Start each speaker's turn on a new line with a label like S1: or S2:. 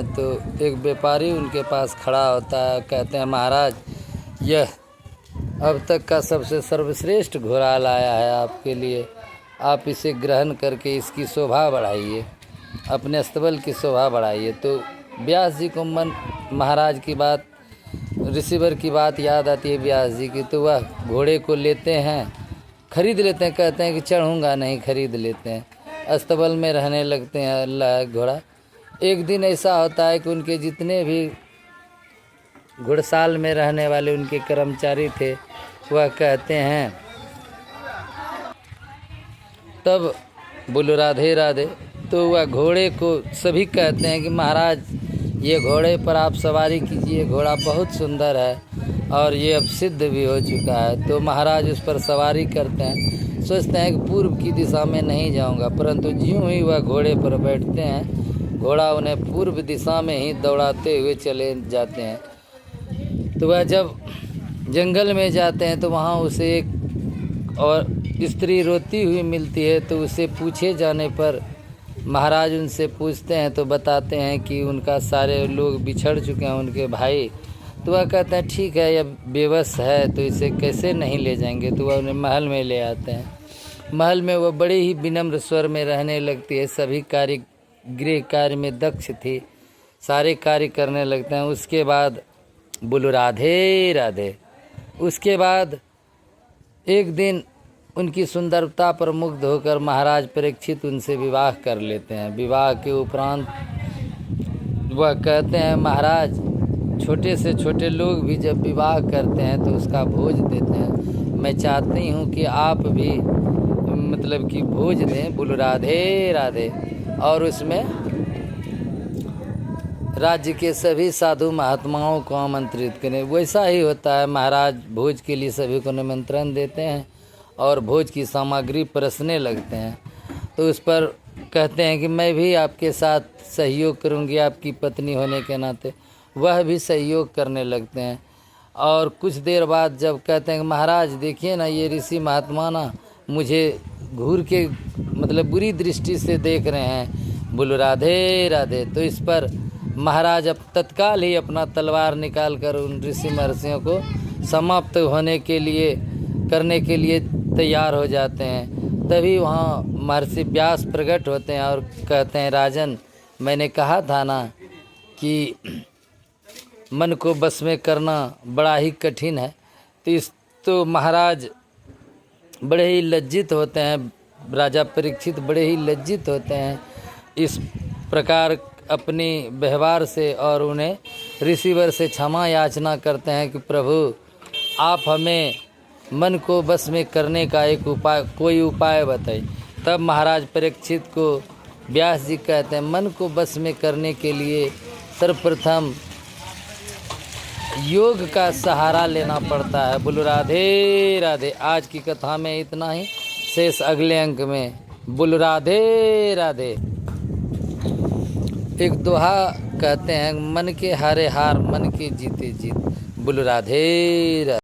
S1: हैं तो एक व्यापारी उनके पास खड़ा होता है, कहते हैं महाराज यह अब तक का सबसे सर्वश्रेष्ठ घोड़ा लाया है आपके लिए, आप इसे ग्रहण करके इसकी शोभा बढ़ाइए, अपने अस्तबल की शोभा बढ़ाइए। तो व्यास जी को महाराज की बात, ऋषिवर की बात याद आती है व्यास जी की, तो वह घोड़े को लेते हैं, खरीद लेते हैं, कहते हैं कि चढ़ूँगा नहीं, खरीद लेते हैं, अस्तबल में रहने लगते हैं। अल्लाह घोड़ा। एक दिन ऐसा होता है कि उनके जितने भी घुड़साल में रहने वाले उनके कर्मचारी थे वह कहते हैं, तब बोलो राधे राधे। तो वह घोड़े को सभी कहते हैं कि महाराज ये घोड़े पर आप सवारी कीजिए, घोड़ा बहुत सुंदर है और ये अब सिद्ध भी हो चुका है। तो महाराज उस पर सवारी करते हैं, सोचते हैं कि पूर्व की दिशा में नहीं जाऊंगा, परंतु ज्यों ही वह घोड़े पर बैठते हैं घोड़ा उन्हें पूर्व दिशा में ही दौड़ाते हुए चले जाते हैं। तो वह जब जंगल में जाते हैं तो वहाँ उसे एक और स्त्री रोती हुई मिलती है। तो उसे पूछे जाने पर महाराज उनसे पूछते हैं तो बताते हैं कि उनका सारे लोग बिछड़ चुके हैं, उनके भाई। तो वह कहते हैं ठीक है, यह बेबस है तो इसे कैसे नहीं ले जाएंगे। तो वह उन्हें महल में ले आते हैं। महल में वह बड़े ही विनम्र स्वर में रहने लगती है, सभी कार्य गृह कार्य में दक्ष थी, सारे कार्य करने लगते हैं। उसके बाद बोलो राधे राधे। उसके बाद एक दिन उनकी सुंदरता पर मुग्ध होकर महाराज परीक्षित उनसे विवाह कर लेते हैं। विवाह के उपरांत वह कहते हैं महाराज छोटे से छोटे लोग भी जब विवाह करते हैं तो उसका भोज देते हैं, मैं चाहती हूँ कि आप भी मतलब कि भोज दें, बोलो राधे राधे। और उसमें राज्य के सभी साधु महात्माओं को आमंत्रित करें। वैसा ही होता है, महाराज भोज के लिए सभी को निमंत्रण देते हैं और भोज की सामग्री परसने लगते हैं। तो उस पर कहते हैं कि मैं भी आपके साथ सहयोग करूंगी आपकी पत्नी होने के नाते। वह भी सहयोग करने लगते हैं। और कुछ देर बाद जब कहते हैं कि महाराज देखिए ना, ये ऋषि महात्मा ना मुझे घूर के मतलब बुरी दृष्टि से देख रहे हैं, बोलो राधे राधे। तो इस पर महाराज अब तत्काल ही अपना तलवार निकाल कर उन ऋषि महर्षियों को समाप्त होने के लिए करने के लिए तैयार हो जाते हैं। तभी वहाँ महर्षि व्यास प्रकट होते हैं और कहते हैं राजन, मैंने कहा था ना कि मन को बस में करना बड़ा ही कठिन है। तो महाराज बड़े ही लज्जित होते हैं, राजा परीक्षित बड़े ही लज्जित होते हैं इस प्रकार अपनी व्यवहार से, और उन्हें ऋषिवर से क्षमा याचना करते हैं कि प्रभु आप हमें मन को बस में करने का एक उपाय, कोई उपाय बताइए। तब महाराज परीक्षित को व्यास जी कहते हैं मन को बस में करने के लिए सर्वप्रथम योग का सहारा लेना पड़ता है। बोलो राधे राधे। आज की कथा में इतना ही, शेष अगले अंक में। बोलो राधे राधे। एक दोहा कहते हैं, मन के हारे हार मन के जीते जीत। बोलो राधे राधे।